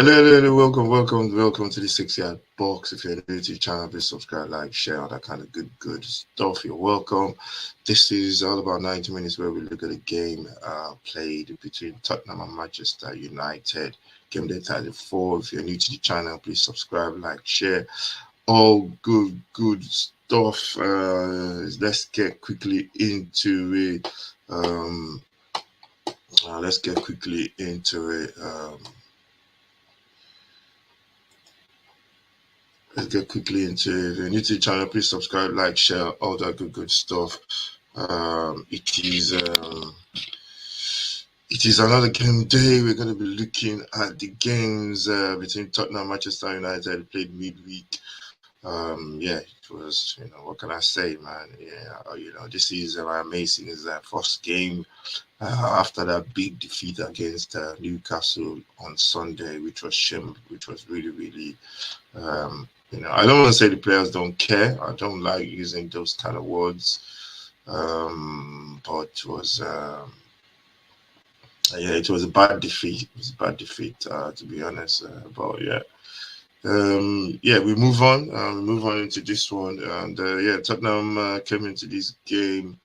Hello, welcome to the 6 yard box. If you're new to the channel, please subscribe, like, share, all that kind of good stuff. You're welcome. This is all about 90 minutes where we look at a game played between Tottenham and Manchester United. Game day 34. If you're new to the channel, please subscribe, like, share. All good stuff. Let's get quickly into it. Let's get quickly into it. Let's get quickly into it. If you're new to the channel, please subscribe, like, share, all that good stuff. It is another game day. We're going to be looking at the games between Tottenham and Manchester United played midweek. It was, what can I say, man? This is amazing. It's their first game after that big defeat against Newcastle on Sunday, which was really. I don't want to say the players don't care. I don't like using those kind of words, but it was a bad defeat. It was a bad defeat, to be honest. We move on. We move on into this one, and Tottenham came into this game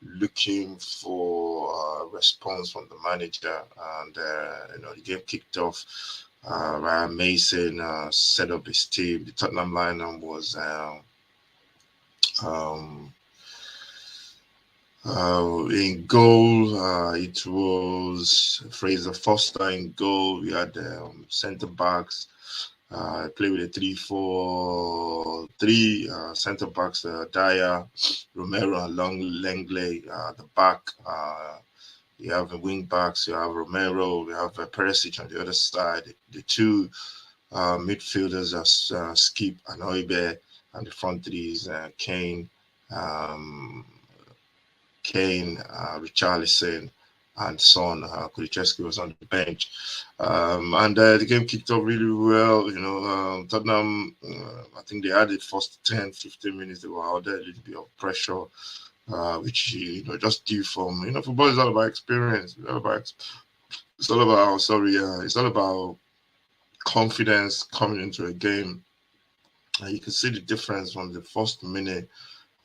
looking for a response from the manager, and the game kicked off. Ryan Mason set up his team. The Tottenham lineup was in goal. It was Fraser Foster in goal. We had centre backs. Play with a 3-4-3. Centre backs, Dyer, Romero, and Langley. The back. You have the wing backs, you have Romero, you have Perisic on the other side. The two midfielders are Skip and Oibe, and the front three is Kane, Richarlison, and Son. Kulicheski was on the bench. The game kicked off really well. Tottenham, I think they had the first 10, 15 minutes, they were out there, a little bit of pressure. Which just due from football is all about experience. It's all about confidence coming into a game. You can see the difference from the first minute.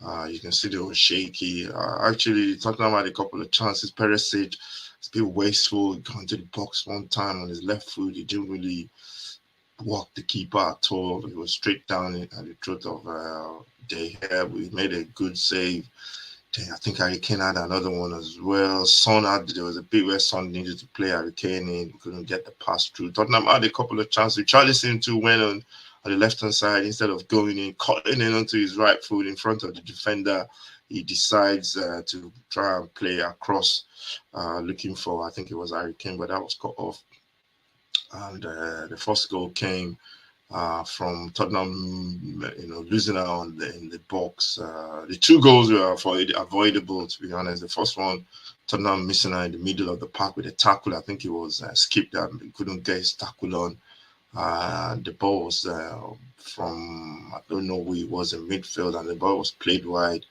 You can see they were shaky. Actually, Tottenham had a couple of chances. Perisic is a bit wasteful. He got into the box one time on his left foot. He didn't really walk the keeper at all. He was straight down at the throat of De Gea. We made a good save. I think Harry Kane had another one as well. There was a bit where Son needed to play Harry Kane in. He couldn't get the pass through. Tottenham had a couple of chances. Richarlison too went on the left-hand side. Instead of going in, cutting in onto his right foot in front of the defender, he decides to try and play across, looking for, I think it was Harry Kane, but that was cut off. And the first goal came from Tottenham, losing out in the box. The two goals were avoidable, to be honest. The first one, Tottenham missing out in the middle of the park with a tackle. I think it was Skip that he couldn't get his tackle on. The ball was from, I don't know who it was in midfield, and the ball was played wide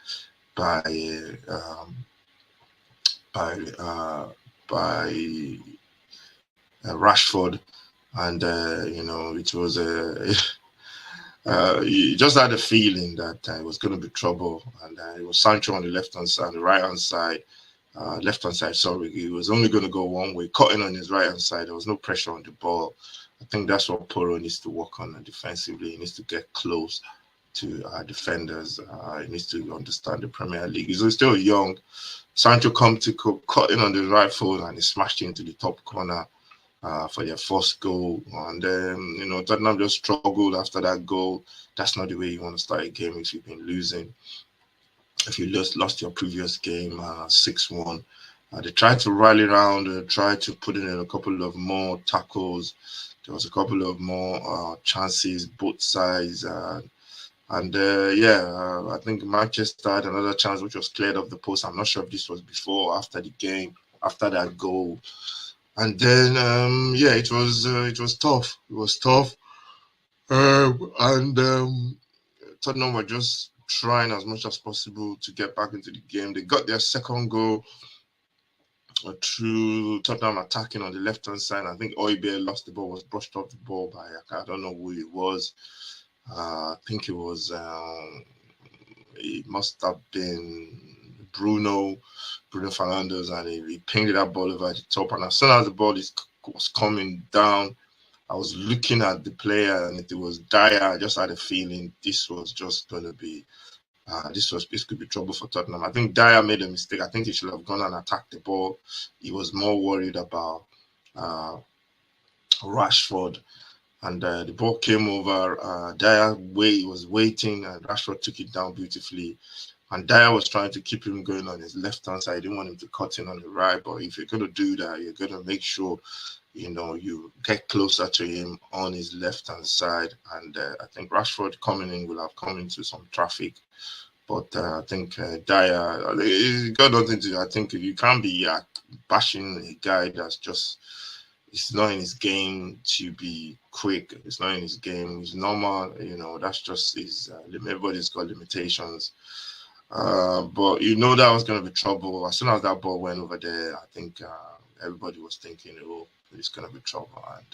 by Rashford. And it was you just had a feeling that it was going to be trouble. And it was Sancho on the left-hand side, the right-hand side, left-hand side, sorry. He was only going to go one way, cutting on his right-hand side. There was no pressure on the ball. I think that's what Poro needs to work on defensively. He needs to get close to defenders. He needs to understand the Premier League. He's still young. Sancho come to cutting on the right foot, and he smashed into the top corner for their first goal. And then, Tottenham just struggled after that goal. That's not the way you want to start a game if you've been losing. If you lost your previous game 6-1. They tried to rally around, tried to put in a couple of more tackles. There was a couple of more chances, both sides. I think Manchester had another chance which was cleared off the post. I'm not sure if this was before or after the game, after that goal. And then, it was tough. It was tough. Tottenham were just trying as much as possible to get back into the game. They got their second goal through Tottenham attacking on the left hand side. I think Oibe lost the ball, was brushed off the ball by I don't know who it was. I think it was it must have been Bruno Fernandes, and he pinged that ball over the top. And as soon as the ball was coming down, I was looking at the player, and it was Dyer. I just had a feeling this was just going to be this could be trouble for Tottenham. I think Dyer made a mistake. I think he should have gone and attacked the ball. He was more worried about uh, Rashford, and the ball came over. Dyer was waiting, and Rashford took it down beautifully. And Dyer was trying to keep him going on his left hand side. He didn't want him to cut in on the right. But if you're going to do that, you're going to make sure you get closer to him on his left hand side. And I think Rashford coming in will have come into some traffic. But I think Dyer, he got nothing to do. I think you can't be bashing a guy that's just, it's not in his game to be quick. It's not in his game. He's normal. That's just his, everybody's got limitations. But that was going to be trouble. As soon as that ball went over there, I think everybody was thinking, oh, it's going to be trouble. And,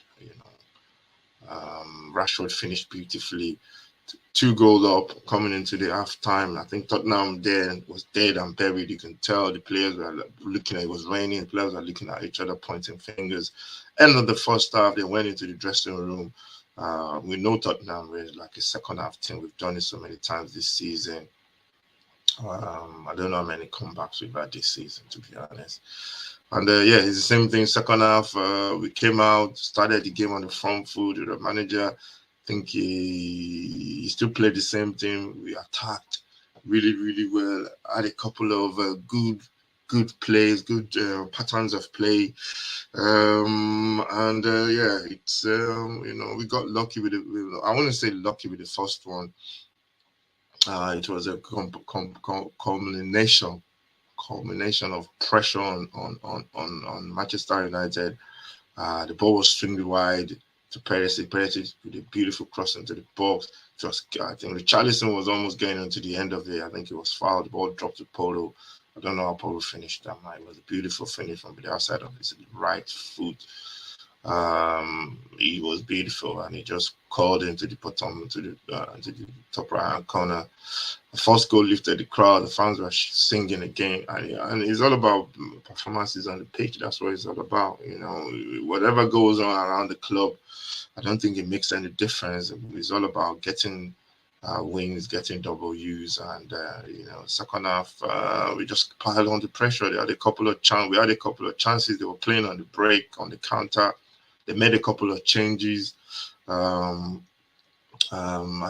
Rashford finished beautifully. 2 goals up coming into the half time. I think Tottenham then was dead and buried. You can tell the players were looking at it was raining. The players were looking at each other, pointing fingers. End of the first half, they went into the dressing room. We know Tottenham is like a second half team. We've done it so many times this season. I don't know how many comebacks we've had this season, to be honest. And it's the same thing. Second half, we came out, started the game on the front foot with the manager. I think he still played the same thing. We attacked really, really well. Had a couple of good plays, good patterns of play. It's we got lucky with it. I want to say lucky with the first one. It was a culmination of pressure on Manchester United. The ball was stringed wide to Perisic. Perisic with a beautiful cross into the box. I think Richarlison was almost getting into the end of it. I think it was fouled. The ball dropped to Polo. I don't know how Polo finished that night. It was a beautiful finish from the outside of his right foot. He was beautiful, and he just called into the bottom, to the top right hand corner. The first goal lifted the crowd. The fans were singing again, and it's all about performances on the pitch. That's what it's all about. Whatever goes on around the club, I don't think it makes any difference. It's all about getting wins, getting W's, and second half we just piled on the pressure. They had a couple of chances. They were playing on the break, on the counter. They made a couple of changes. I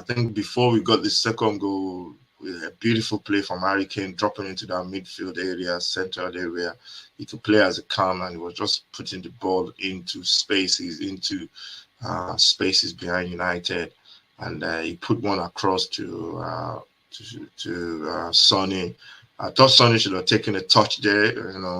think before we got the second goal, we had a beautiful play from Harry Kane dropping into that midfield area, central area. He could play as a cam, and he was just putting the ball into spaces behind United, and he put one across to Sonny. I thought Sonny should have taken a touch there.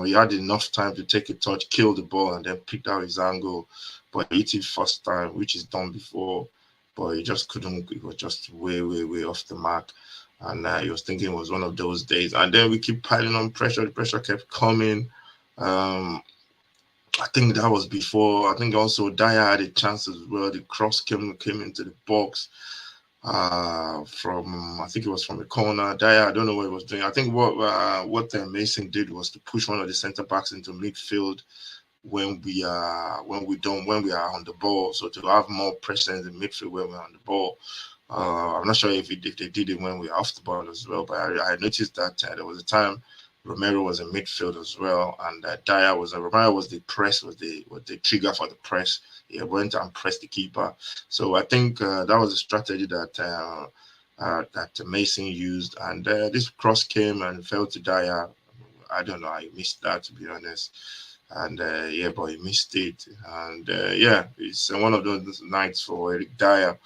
He had enough time to take a touch, kill the ball, and then picked out his angle. But he hit it first time, which is done before. But he just couldn't. It was just way, way, way off the mark. And he was thinking it was one of those days. And then we keep piling on pressure. The pressure kept coming. I think that was before. I think also Dyer had a chance as well. The cross came into the box. I think it was from the corner. Dyer, I don't know what he was doing. I think what Mason did was to push one of the centre backs into midfield when we are on the ball. So to have more presence in midfield when we're on the ball. I'm not sure if they did it when we were off the ball as well, but I noticed that there was a time Romero was in midfield as well, and Romero was the trigger for the press. He went and pressed the keeper. So I think that was a strategy that Mason used, and this cross came and fell to Dyer. I don't know, I missed that, to be honest. And but he missed it, and it's one of those nights for Eric Dyer.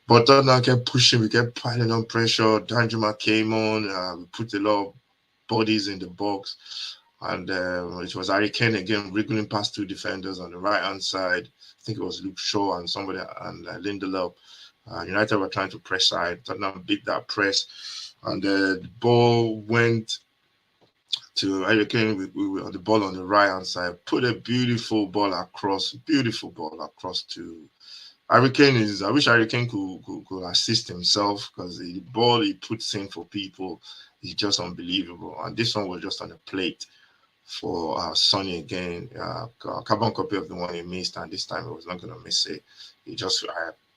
But Tottenham kept pushing, we kept piling on pressure. Danjuma came on, we put a lot of bodies in the box, and it was Harry Kane again wriggling past 2 defenders on the right hand side. I think it was Luke Shaw and Lindelof. United were trying to press side. Tottenham beat that press, and the ball went to Harry Kane with the ball on the right hand side, put a beautiful ball across to Harry Kane. I wish Harry Kane could assist himself, because the ball he puts in for people is just unbelievable. And this one was just on the plate for Sonny again, carbon copy of the one he missed, and this time he was not going to miss it. He just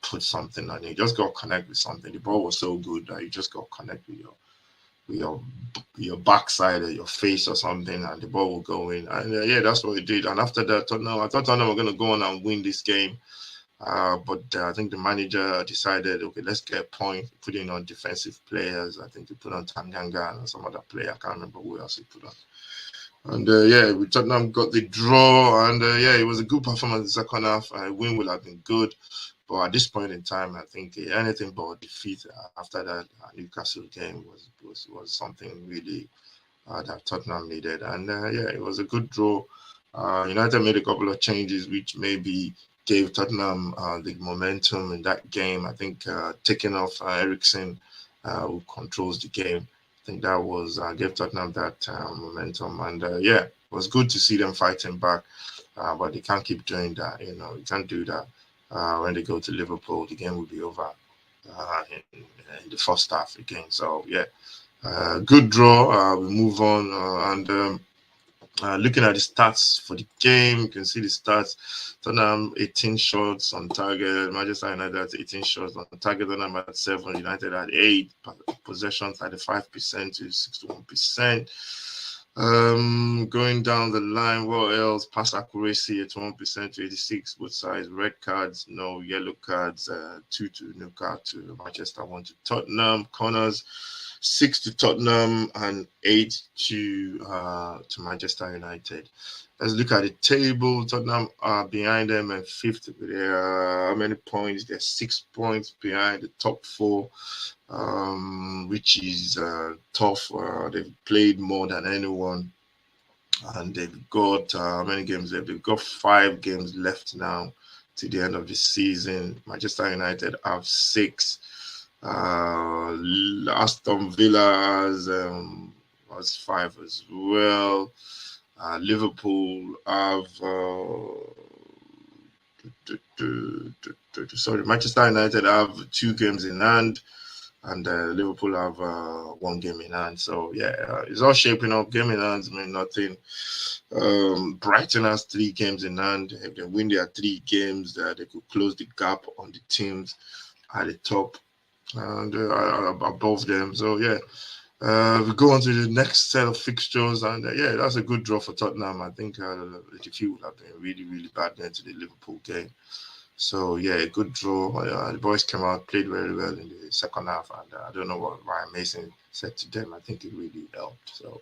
put something on it. He just got connect with something. The ball was so good that you just got connect with your backside or your face or something, and the ball will go in. And yeah, that's what he did. And after that, I thought Tottenham were going to go on and win this game. But I think the manager decided, okay, let's get a point, put in on defensive players. I think he put on Tanganga and some other player. I can't remember who else he put on. And yeah, we Tottenham got the draw, and yeah, it was a good performance in the second half. A win would have been good, but at this point in time, I think anything but defeat after that Newcastle game was something really that Tottenham needed. And yeah, it was a good draw. United made a couple of changes, which maybe gave Tottenham the momentum in that game. I think taking off Eriksen, who controls the game, I think that was gave Tottenham that momentum. And yeah, it was good to see them fighting back, but they can't keep doing that. You can't do that. When they go to Liverpool, the game will be over in the first half again. So yeah, good draw. We move on, and looking at the stats for the game, you can see the stats. Tottenham 18 shots on target. Manchester United had 18 shots on target. Tottenham had 7. United had 8. Possession 35% to 61%. Going down the line, what else? Pass accuracy at 1% to 86. Both sides. Red cards, no. Yellow cards, 2 to Newcastle to Manchester, 1 to Tottenham. Corners, 6 to Tottenham and 8 to Manchester United. Let's look at the table. Tottenham are behind them and 5th. How many points? They're 6 points behind the top 4, which is tough. They've played more than anyone, and they've got how many games left? They've got 5 games left now to the end of the season. Manchester United have 6. Aston Villa has 5 as well. Liverpool have Manchester United have 2 games in hand, and Liverpool have 1 game in hand. So yeah, it's all shaping up. Game in hands mean nothing. Brighton has 3 games in hand. If they win their 3 games, they could close the gap on the teams at the top and above them. So yeah, we go on to the next set of fixtures, and yeah, that's a good draw for Tottenham. I think the defeat would have been really, really bad going to the Liverpool game. So yeah, a good draw. The boys came out, played very well in the second half, and I don't know what Ryan Mason said to them. I think it really helped. So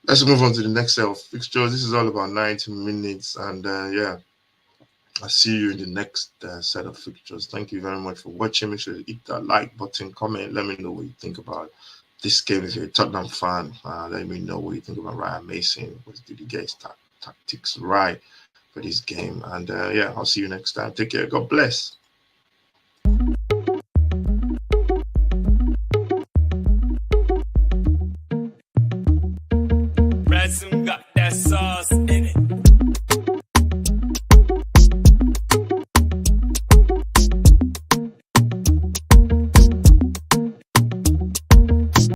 let's move on to the next set of fixtures. This is all about 90 minutes, and yeah, I'll see you in the next set of fixtures. Thank you very much for watching. Make sure you hit that like button, comment, let me know what you think about this game. If you're a Tottenham fan, let me know what you think about Ryan Mason. Did he get his tactics right for this game? And yeah, I'll see you next time. Take care. God bless. Ransom.